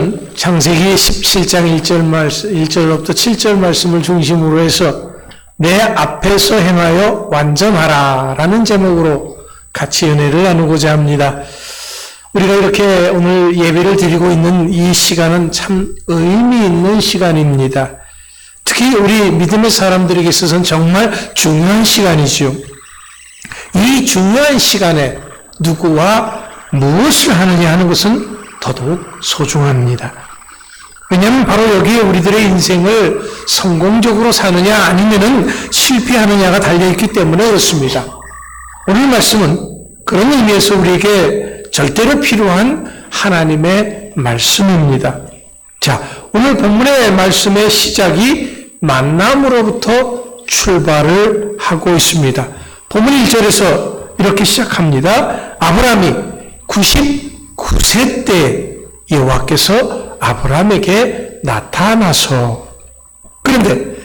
오늘은 창세기 17장 1절부터 7절 말씀을 중심으로 해서 내 앞에서 행하여 완전하라 라는 제목으로 같이 은혜를 나누고자 합니다. 우리가 이렇게 오늘 예배를 드리고 있는 이 시간은 참 의미 있는 시간입니다. 특히 우리 믿음의 사람들에게 있어서는 정말 중요한 시간이죠. 이 중요한 시간에 누구와 무엇을 하느냐 하는 것은 더더욱 소중합니다. 왜냐하면 바로 여기에 우리들의 인생을 성공적으로 사느냐 아니면은 실패하느냐가 달려있기 때문에 그렇습니다. 오늘 말씀은 그런 의미에서 우리에게 절대로 필요한 하나님의 말씀입니다. 자, 오늘 본문의 말씀의 시작이 만남으로부터 출발을 하고 있습니다. 본문 1절에서 이렇게 시작합니다. 아브라함이 99세 때 여호와께서 아브라함에게 나타나서. 그런데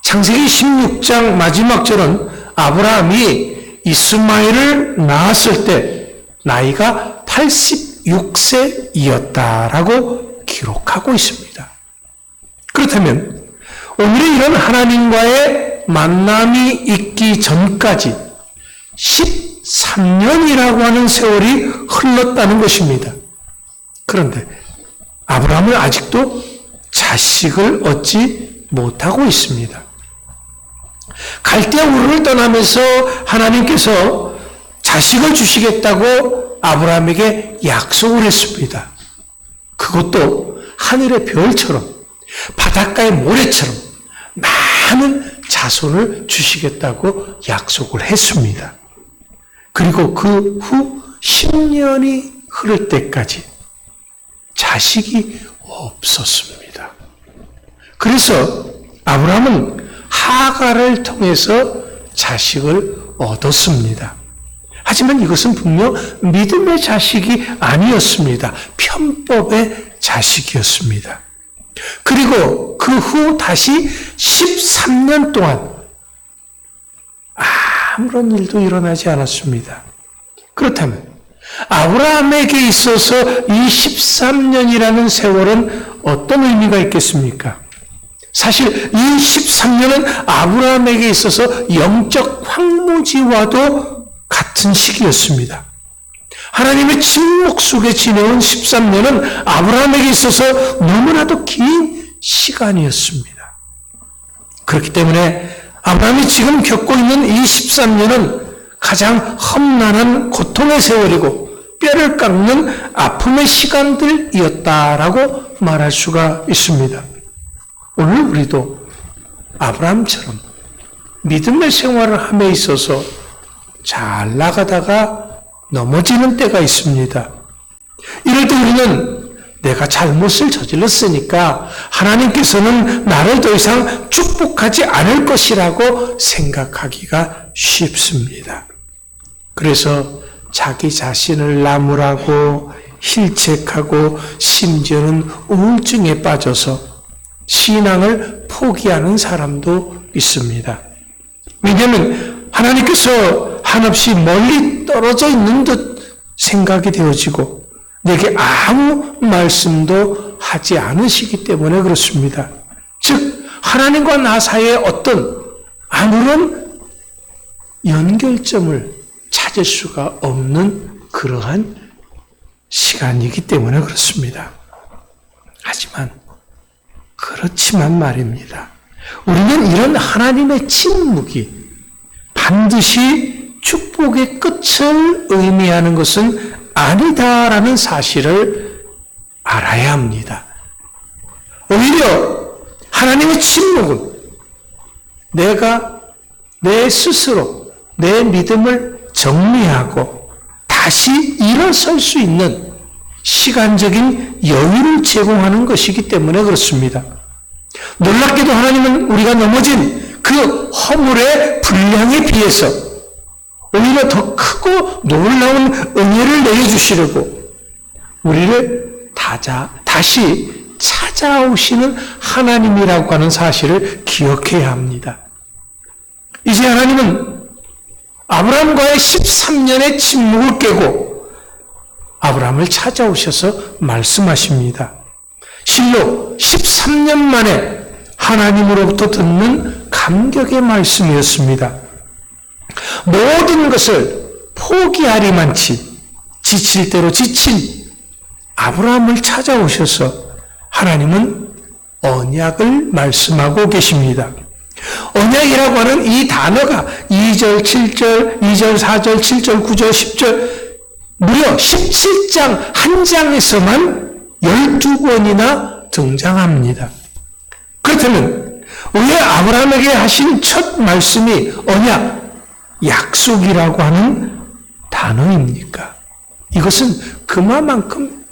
창세기 16장 마지막 절은 아브라함이 이스마엘을 낳았을 때 나이가 86세이었다라고 기록하고 있습니다. 그렇다면 오늘의 이런 하나님과의 만남이 있기 전까지 13년이라고 하는 세월이 흘렀다는 것입니다. 그런데 아브라함은 아직도 자식을 얻지 못하고 있습니다. 갈대아 우르를 떠나면서 하나님께서 자식을 주시겠다고 아브라함에게 약속을 했습니다. 그것도 하늘의 별처럼 바닷가의 모래처럼 많은 자손을 주시겠다고 약속을 했습니다. 그리고 그 후 10년이 흐를 때까지 자식이 없었습니다. 그래서 아브라함은 하갈을 통해서 자식을 얻었습니다. 하지만 이것은 분명 믿음의 자식이 아니었습니다. 편법의 자식이었습니다. 그리고 그 후 다시 13년 동안 아무런 일도 일어나지 않았습니다. 그렇다면 아브라함에게 있어서 이 13년이라는 세월은 어떤 의미가 있겠습니까? 사실 이 13년은 아브라함에게 있어서 영적 황무지와도 같은 시기였습니다. 하나님의 침묵 속에 지내온 13년은 아브라함에게 있어서 너무나도 긴 시간이었습니다. 그렇기 때문에 아브라함이 지금 겪고 있는 이 13년은 가장 험난한 고통의 세월이고 뼈를 깎는 아픔의 시간들이었다라고 말할 수가 있습니다. 오늘 우리도 아브라함처럼 믿음의 생활을 함에 있어서 잘 나가다가 넘어지는 때가 있습니다. 이럴 때 우리는 내가 잘못을 저질렀으니까 하나님께서는 나를 더 이상 축복하지 않을 것이라고 생각하기가 쉽습니다. 그래서 자기 자신을 나무라고 힐책하고 심지어는 우울증에 빠져서 신앙을 포기하는 사람도 있습니다. 왜냐하면 하나님께서 한없이 멀리 떨어져 있는 듯 생각이 되어지고 내게 아무 말씀도 하지 않으시기 때문에 그렇습니다. 즉 하나님과 나 사이에 어떤 아무런 연결점을 찾을 수가 없는 그러한 시간이기 때문에 그렇습니다. 그렇지만 말입니다. 우리는 이런 하나님의 침묵이 반드시 축복의 끝을 의미하는 것은 아니다라는 사실을 알아야 합니다. 오히려 하나님의 침묵은 내가 내 스스로 내 믿음을 정리하고 다시 일어설 수 있는 시간적인 여유를 제공하는 것이기 때문에 그렇습니다. 놀랍게도 하나님은 우리가 넘어진 그 허물의 분량에 비해서 오히려 더 크고 놀라운 은혜를 내려주시려고 우리를 다시 찾아오시는 하나님이라고 하는 사실을 기억해야 합니다. 이제 하나님은 아브라함과의 13년의 침묵을 깨고 아브라함을 찾아오셔서 말씀하십니다. 실로 13년 만에 하나님으로부터 듣는 감격의 말씀이었습니다. 모든 것을 포기하리만치 지칠 대로 지친 아브라함을 찾아오셔서 하나님은 언약을 말씀하고 계십니다. 언약이라고 하는 이 단어가 2절, 7절, 2절, 4절, 7절, 9절, 10절 무려 17장 한 장에서만 12번이나 등장합니다. 그렇다면 왜 아브라함에게 하신 첫 말씀이 언약, 약속이라고 하는 단어입니까? 이것은 그만큼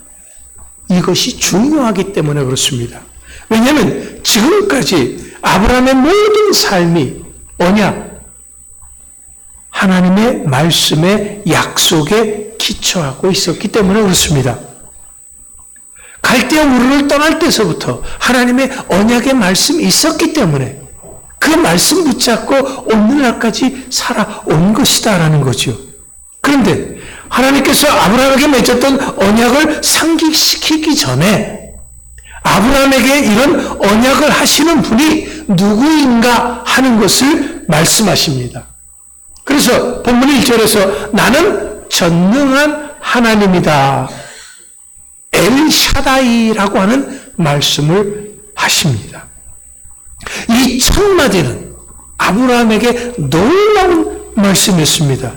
이것이 중요하기 때문에 그렇습니다. 왜냐하면 지금까지 아브라함의 모든 삶이 언약, 하나님의 말씀의 약속에 기초하고 있었기 때문에 그렇습니다. 갈대아 우르를 떠날 때서부터 하나님의 언약의 말씀이 있었기 때문에 그 말씀 붙잡고 오늘날까지 살아온 것이다라는 거죠. 그런데 하나님께서 아브라함에게 맺었던 언약을 상기시키기 전에 아브라함에게 이런 언약을 하시는 분이 누구인가 하는 것을 말씀하십니다. 그래서 본문 1절에서 나는 전능한 하나님이다. 엘샤다이라고 하는 말씀을 하십니다. 이 첫 마디는 아브라함에게 놀라운 말씀이었습니다.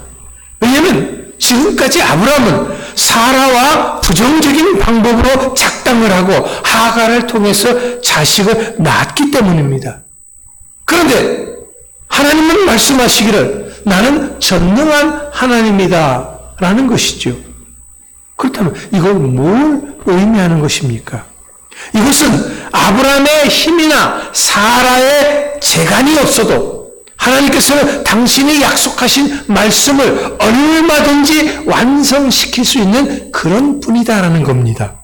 왜냐하면 지금까지 아브라함은 사라와 부정적인 방법으로 작당을 하고 하갈을 통해서 자식을 낳았기 때문입니다. 그런데 하나님은 말씀하시기를 나는 전능한 하나님이다 라는 것이죠. 그렇다면 이건 뭘 의미하는 것입니까? 이것은 아브라함의 힘이나 사라의 재간이 없어도 하나님께서는 당신이 약속하신 말씀을 얼마든지 완성시킬 수 있는 그런 분이다라는 겁니다.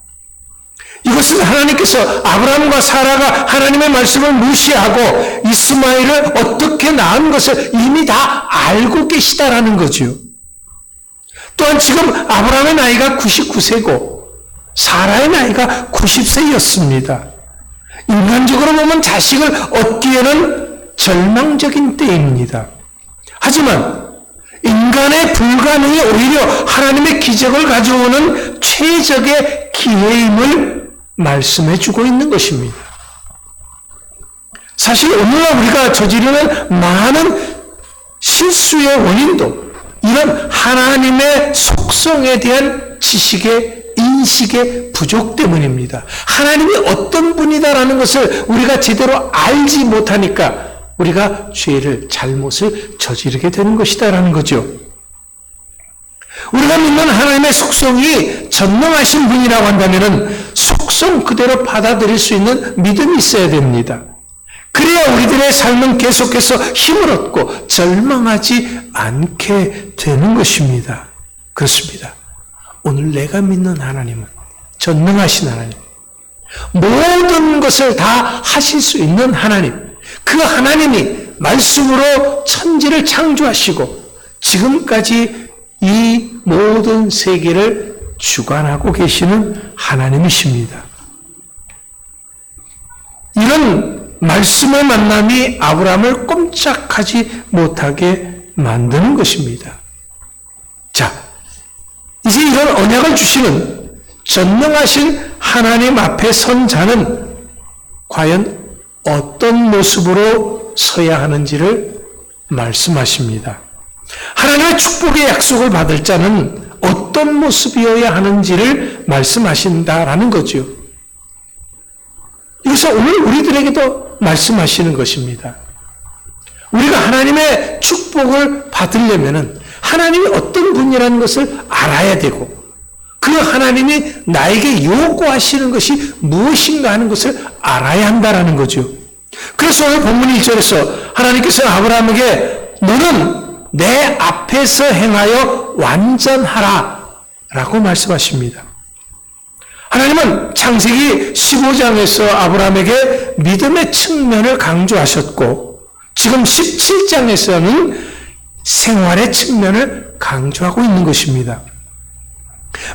이것은 하나님께서 아브라함과 사라가 하나님의 말씀을 무시하고 이스마엘을 어떻게 낳은 것을 이미 다 알고 계시다라는 거죠. 또한 지금 아브라함의 나이가 99세고 사라의 나이가 90세였습니다. 인간적으로 보면 자식을 얻기에는 절망적인 때입니다. 하지만 인간의 불가능이 오히려 하나님의 기적을 가져오는 최적의 기회임을 말씀해 주고 있는 것입니다. 사실 오늘날 우리가 저지르는 많은 실수의 원인도 이런 하나님의 속성에 대한 지식의 인식의 부족 때문입니다. 하나님이 어떤 분이다라는 것을 우리가 제대로 알지 못하니까 우리가 죄를, 잘못을 저지르게 되는 것이다라는 거죠. 우리가 믿는 하나님의 속성이 전능하신 분이라고 한다면 속성 그대로 받아들일 수 있는 믿음이 있어야 됩니다. 그래야 우리들의 삶은 계속해서 힘을 얻고 절망하지 않게 되는 것입니다. 그렇습니다. 오늘 내가 믿는 하나님은 전능하신 하나님, 모든 것을 다 하실 수 있는 하나님, 그 하나님이 말씀으로 천지를 창조하시고 지금까지 이 모든 세계를 주관하고 계시는 하나님이십니다. 이런 말씀의 만남이 아브라함을 꼼짝하지 못하게 만드는 것입니다. 자, 이제 이런 언약을 주시는 전능하신 하나님 앞에 선 자는 과연 어떤 모습으로 서야 하는지를 말씀하십니다. 하나님의 축복의 약속을 받을 자는 어떤 모습이어야 하는지를 말씀하신다라는 거죠. 이것은 오늘 우리들에게도 말씀하시는 것입니다. 우리가 하나님의 축복을 받으려면 하나님이 어떤 분이라는 것을 알아야 되고 그 하나님이 나에게 요구하시는 것이 무엇인가 하는 것을 알아야 한다는 거죠. 그래서 오늘 본문 1절에서 하나님께서 아브라함에게 너는 내 앞에서 행하여 완전하라 라고 말씀하십니다. 하나님은 창세기 15장에서 아브라함에게 믿음의 측면을 강조하셨고 지금 17장에서는 생활의 측면을 강조하고 있는 것입니다.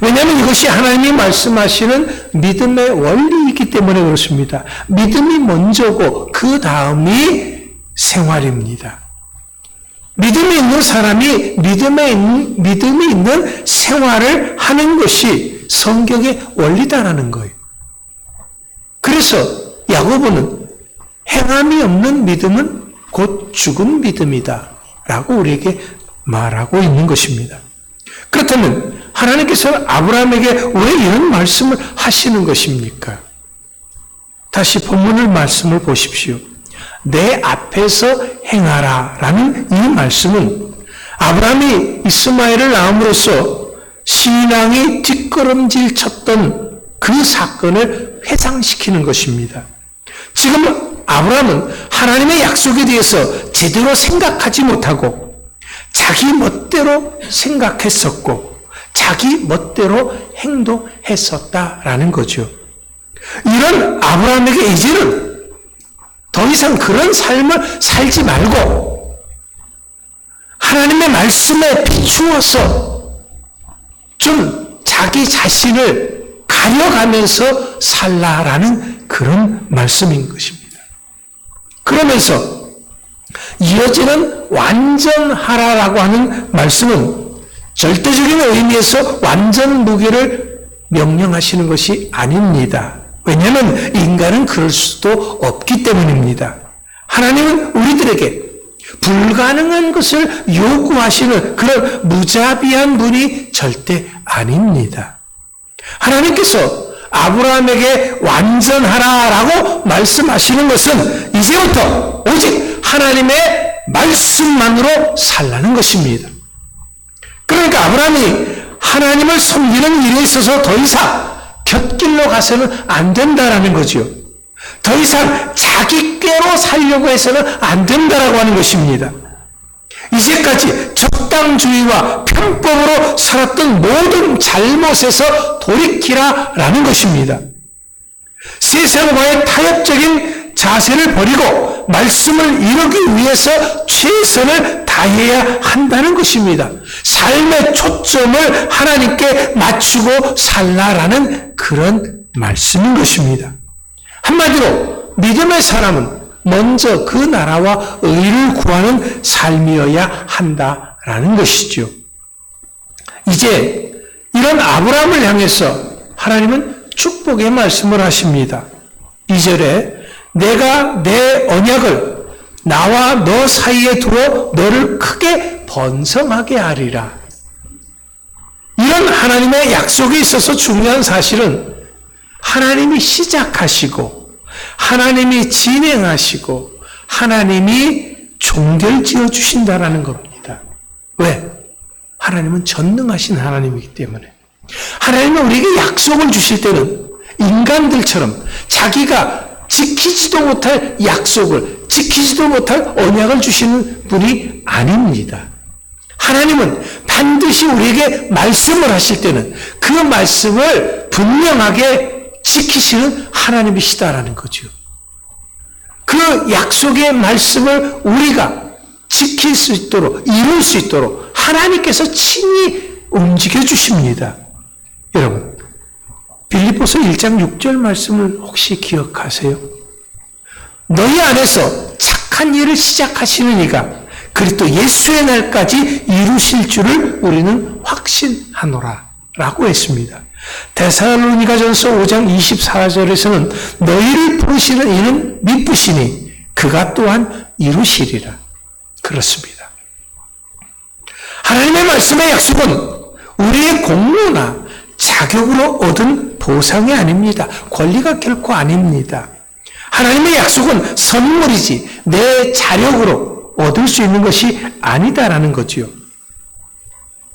왜냐하면 이것이 하나님이 말씀하시는 믿음의 원리이기 때문에 그렇습니다. 믿음이 먼저고 그 다음이 생활입니다. 믿음이 있는 사람이 믿음이 있는 생활을 하는 것이 성경의 원리다라는 거예요. 그래서 야고보는 행함이 없는 믿음은 곧 죽은 믿음이다 라고 우리에게 말하고 있는 것입니다. 그렇다면 하나님께서는 아브라함에게 왜 이런 말씀을 하시는 것입니까? 다시 본문을 말씀을 보십시오. 내 앞에서 행하라 라는 이 말씀은 아브라함이 이스마엘을 낳음으로써 신앙이 뒷걸음질 쳤던 그 사건을 회상시키는 것입니다. 지금 아브라함은 하나님의 약속에 대해서 제대로 생각하지 못하고 자기 멋대로 생각했었고 자기 멋대로 행동했었다라는 거죠. 이런 아브라함에게 이제는 더 이상 그런 삶을 살지 말고 하나님의 말씀에 비추어서 좀 자기 자신을 가려가면서 살라라는 그런 말씀인 것입니다. 그러면서 이어지는 완전하라라고 하는 말씀은 절대적인 의미에서 완전 무게를 명령하시는 것이 아닙니다. 왜냐하면 인간은 그럴 수도 없기 때문입니다. 하나님은 우리들에게 불가능한 것을 요구하시는 그런 무자비한 분이 절대 아닙니다. 하나님께서 아브라함에게 완전하라라고 말씀하시는 것은 이제부터 오직 하나님의 말씀만으로 살라는 것입니다. 그러니까 아브라함이 하나님을 섬기는 일에 있어서 더 이상 곁길로 가서는 안 된다라는 거죠. 더 이상 자기 꾀로 살려고 해서는 안 된다라고 하는 것입니다. 이제까지 적당주의와 편법으로 살았던 모든 잘못에서 돌이키라라는 것입니다. 세상과의 타협적인 자세를 버리고 말씀을 이루기 위해서 최선을 다해야 한다는 것입니다. 삶의 초점을 하나님께 맞추고 살라라는 그런 말씀인 것입니다. 한마디로 믿음의 사람은 먼저 그 나라와 의를 구하는 삶이어야 한다라는 것이죠. 이제 이런 아브라함을 향해서 하나님은 축복의 말씀을 하십니다. 2절에 내가 내 언약을 나와 너 사이에 두어 너를 크게 번성하게 하리라. 이런 하나님의 약속에 있어서 중요한 사실은 하나님이 시작하시고 하나님이 진행하시고 하나님이 종결지어 주신다라는 겁니다. 왜? 하나님은 전능하신 하나님이기 때문에. 하나님은 우리에게 약속을 주실 때는 인간들처럼 자기가 지키지도 못할 약속을, 지키지도 못할 언약을 주시는 분이 아닙니다. 하나님은 반드시 우리에게 말씀을 하실 때는 그 말씀을 분명하게 지키시는 하나님이시다라는 거죠. 그 약속의 말씀을 우리가 지킬 수 있도록, 이룰 수 있도록 하나님께서 친히 움직여 주십니다. 여러분, 빌립보서 1장 6절 말씀을 혹시 기억하세요? 너희 안에서 착한 일을 시작하시는 이가 그리스도 예수의 날까지 이루실 줄을 우리는 확신하노라 라고 했습니다. 데살로니가전서 5장 24절에서는 너희를 부르시는 이는 믿으시니 그가 또한 이루시리라. 그렇습니다. 하나님의 말씀의 약속은 우리의 공로나 자격으로 얻은 보상이 아닙니다. 권리가 결코 아닙니다. 하나님의 약속은 선물이지 내 자력으로 얻을 수 있는 것이 아니다라는 거지요.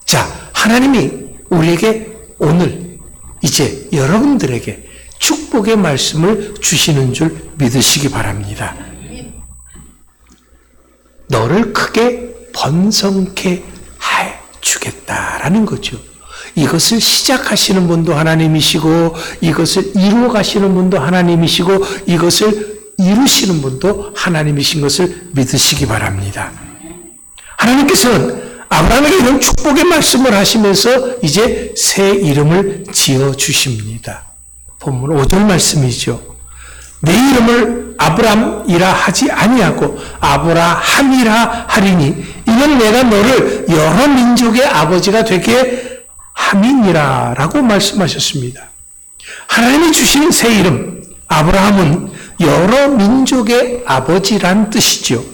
자, 하나님이 우리에게 오늘 이제 여러분들에게 축복의 말씀을 주시는 줄 믿으시기 바랍니다. 너를 크게 번성케 해 주겠다라는 거죠. 이것을 시작하시는 분도 하나님이시고 이것을 이루어 가시는 분도 하나님이시고 이것을 이루시는 분도 하나님이신 것을 믿으시기 바랍니다. 하나님께서는 아브라함에게 이런 축복의 말씀을 하시면서 이제 새 이름을 지어주십니다. 본문 5절 말씀이죠. 내 이름을 아브람이라 하지 아니하고 아브라함이라 하리니 이는 내가 너를 여러 민족의 아버지가 되게 함이니라 라고 말씀하셨습니다. 하나님이 주신 새 이름 아브라함은 여러 민족의 아버지란 뜻이죠.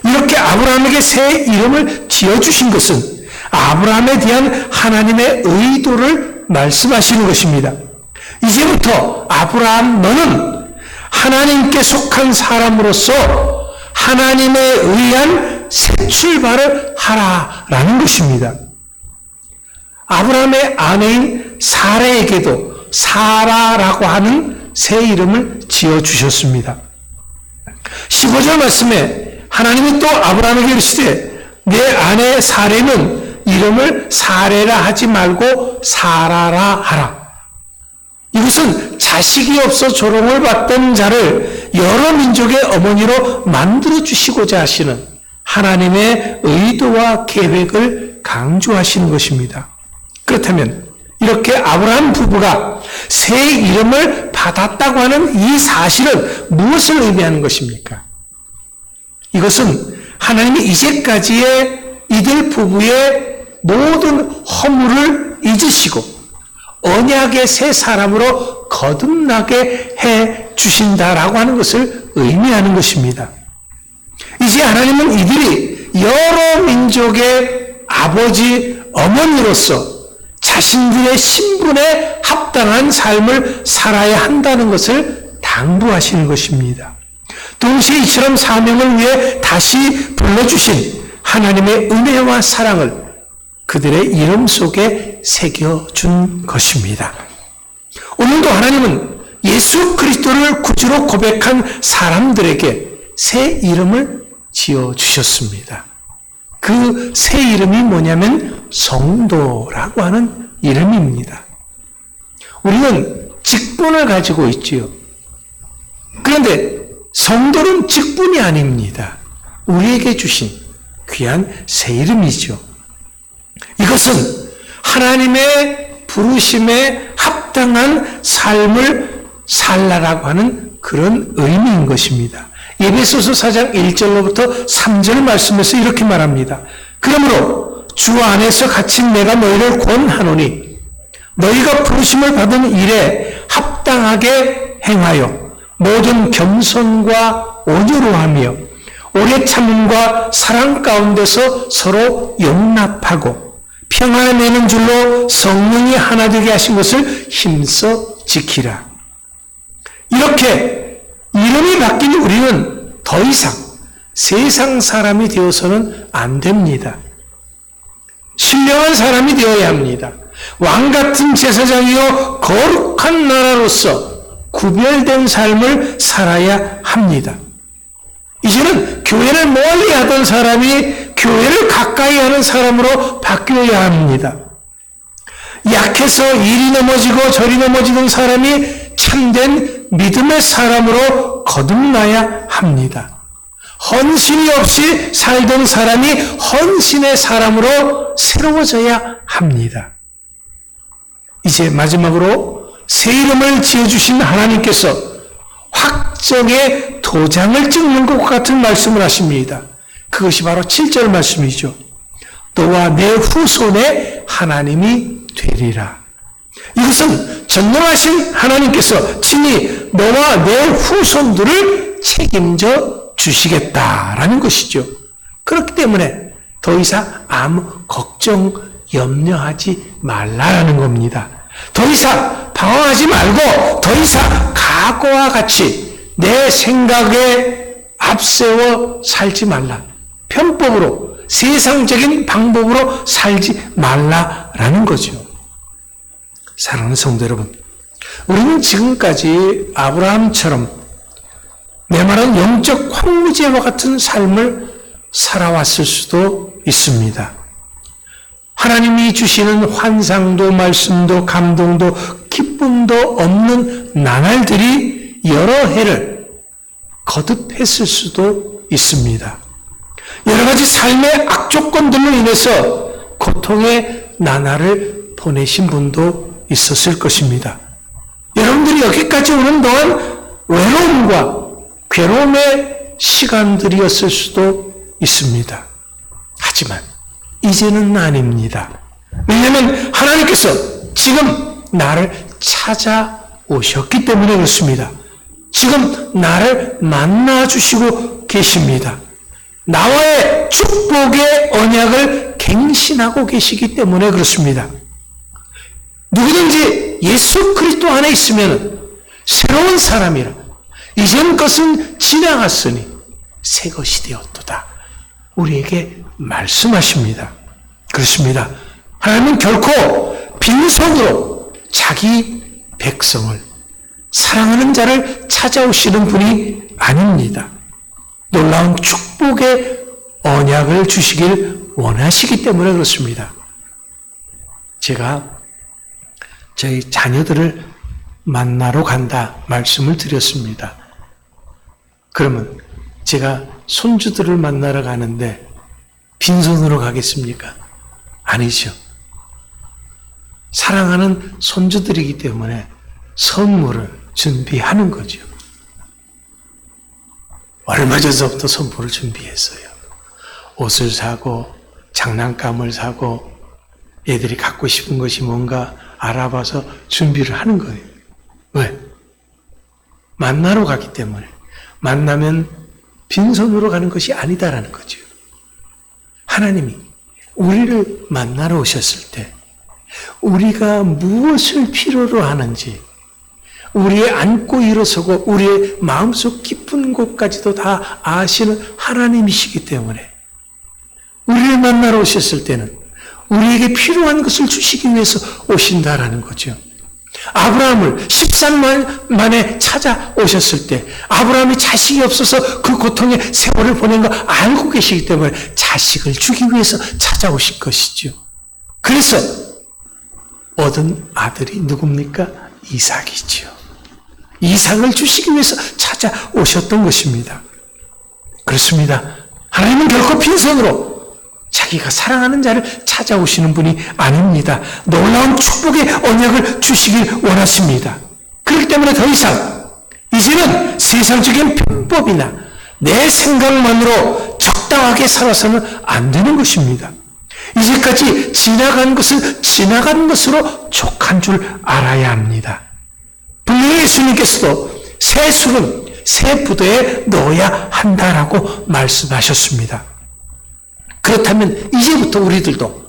이렇게 아브라함에게 새 이름을 지어주신 것은 아브라함에 대한 하나님의 의도를 말씀하시는 것입니다. 이제부터 아브라함 너는 하나님께 속한 사람으로서 하나님에 의한 새 출발을 하라라는 것입니다. 아브라함의 아내인 사라에게도 사라라고 하는 새 이름을 지어주셨습니다. 15절 말씀에 하나님이 또 아브라함에게 이르시되 내 아내 사레는 이름을 사레라 하지 말고 사라라 하라. 이것은 자식이 없어 조롱을 받던 자를 여러 민족의 어머니로 만들어주시고자 하시는 하나님의 의도와 계획을 강조하시는 것입니다. 그렇다면 이렇게 아브라함 부부가 새 이름을 받았다고 하는 이 사실은 무엇을 의미하는 것입니까? 이것은 하나님이 이제까지의 이들 부부의 모든 허물을 잊으시고 언약의 새 사람으로 거듭나게 해 주신다라고 하는 것을 의미하는 것입니다. 이제 하나님은 이들이 여러 민족의 아버지, 어머니로서 자신들의 신분에 합당한 삶을 살아야 한다는 것을 당부하시는 것입니다. 동시에 이처럼 사명을 위해 다시 불러주신 하나님의 은혜와 사랑을 그들의 이름 속에 새겨준 것입니다. 오늘도 하나님은 예수 그리스도를 구주로 고백한 사람들에게 새 이름을 지어주셨습니다. 그 새 이름이 뭐냐면 성도라고 하는 이름입니다. 우리는 직분을 가지고 있지요. 그런데 성도는 직분이 아닙니다. 우리에게 주신 귀한 새 이름이죠. 이것은 하나님의 부르심에 합당한 삶을 살라라고 하는 그런 의미인 것입니다. 에베소서 4장 1절로부터 3절 말씀에서 이렇게 말합니다. 그러므로 주 안에서 갇힌 내가 너희를 권하노니 너희가 부르심을 받은 일에 합당하게 행하여 모든 겸손과 온유로 하며 오래 참음과 사랑 가운데서 서로 용납하고 평안을 내는 줄로 성령이 하나 되게 하신 것을 힘써 지키라. 이렇게 이름이 바뀐 우리는 더 이상 세상 사람이 되어서는 안 됩니다. 신령한 사람이 되어야 합니다. 왕같은 제사장이요 거룩한 나라로서 구별된 삶을 살아야 합니다. 이제는 교회를 멀리 하던 사람이 교회를 가까이 하는 사람으로 바뀌어야 합니다. 약해서 이리 넘어지고 저리 넘어지던 사람이 참된 믿음의 사람으로 거듭나야 합니다. 헌신이 없이 살던 사람이 헌신의 사람으로 새로워져야 합니다. 이제 마지막으로 새 이름을 지어주신 하나님께서 확정의 도장을 찍는 것 같은 말씀을 하십니다. 그것이 바로 7절 말씀이죠. 너와 내 후손의 하나님이 되리라. 이것은 전능하신 하나님께서 친히 너와 내 후손들을 책임져 주시겠다라는 것이죠. 그렇기 때문에 더 이상 아무 걱정, 염려하지 말라라는 겁니다. 더 이상 방황하지 말고 더 이상 과거와 같이 내 생각에 앞세워 살지 말라. 편법으로 세상적인 방법으로 살지 말라라는 거죠. 사랑하는 성도 여러분, 우리는 지금까지 아브라함처럼 메마른 영적 황무지와 같은 삶을 살아왔을 수도 있습니다. 하나님이 주시는 환상도 말씀도 감동도 기쁨도 없는 나날들이 여러 해를 거듭했을 수도 있습니다. 여러 가지 삶의 악조건들로 인해서 고통의 나날을 보내신 분도 있었을 것입니다. 여러분들이 여기까지 오는 동안 외로움과 괴로움의 시간들이었을 수도 있습니다. 하지만 이제는 아닙니다. 왜냐하면 하나님께서 지금 나를 찾아오셨기 때문에 그렇습니다. 지금 나를 만나주시고 계십니다. 나와의 축복의 언약을 갱신하고 계시기 때문에 그렇습니다. 누구든지 예수 그리스도 안에 있으면 새로운 사람이라 이전 것은 지나갔으니 새 것이 되었도다. 우리에게 말씀하십니다. 그렇습니다. 하나님은 결코 빈손으로 자기 백성을 사랑하는 자를 찾아오시는 분이 아닙니다. 놀라운 축복의 언약을 주시길 원하시기 때문에 그렇습니다. 제가 저희 자녀들을 만나러 간다 말씀을 드렸습니다. 그러면 제가 손주들을 만나러 가는데 빈손으로 가겠습니까? 아니죠. 사랑하는 손주들이기 때문에 선물을 준비하는 거죠. 얼마 전부터 선물을 준비했어요. 옷을 사고 장난감을 사고 애들이 갖고 싶은 것이 뭔가 알아봐서 준비를 하는 거예요. 왜? 만나러 가기 때문에. 만나면 빈손으로 가는 것이 아니다라는 거죠. 하나님이 우리를 만나러 오셨을 때 우리가 무엇을 필요로 하는지 우리의 안고 일어서고 우리의 마음속 깊은 곳까지도 다 아시는 하나님이시기 때문에 우리를 만나러 오셨을 때는 우리에게 필요한 것을 주시기 위해서 오신다라는 거죠. 아브라함을 13년 만에 찾아오셨을 때 아브라함이 자식이 없어서 그 고통의 세월을 보낸 거 알고 계시기 때문에 자식을 주기 위해서 찾아오실 것이죠. 그래서 얻은 아들이 누굽니까? 이삭이죠. 이삭을 주시기 위해서 찾아오셨던 것입니다. 그렇습니다. 하나님은 결코 빈손으로 자기가 사랑하는 자를 찾아오시는 분이 아닙니다. 놀라운 축복의 언약을 주시길 원하십니다. 그렇기 때문에 더 이상 이제는 세상적인 편법이나 내 생각만으로 적당하게 살아서는 안 되는 것입니다. 이제까지 지나간 것은 지나간 것으로 족한 줄 알아야 합니다. 분명히 예수님께서도 새 술은 새 부도에 넣어야 한다라고 말씀하셨습니다. 그렇다면 이제부터 우리들도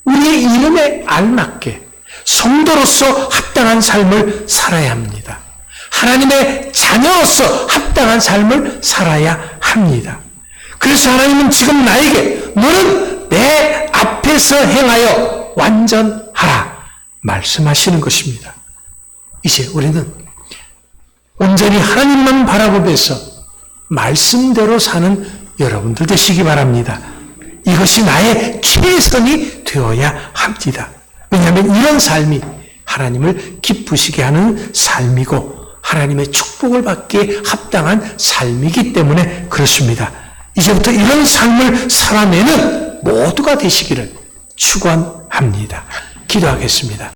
우리의 이름에 알맞게 성도로서 합당한 삶을 살아야 합니다. 하나님의 자녀로서 합당한 삶을 살아야 합니다. 그래서 하나님은 지금 나에게 너는 내 앞에서 행하여 완전하라 말씀하시는 것입니다. 이제 우리는 온전히 하나님만 바라보면서 말씀대로 사는 여러분들 되시기 바랍니다. 이것이 나의 최선이 되어야 합니다. 왜냐하면 이런 삶이 하나님을 기쁘시게 하는 삶이고 하나님의 축복을 받기에 합당한 삶이기 때문에 그렇습니다. 이제부터 이런 삶을 살아내는 모두가 되시기를 축원합니다. 기도하겠습니다.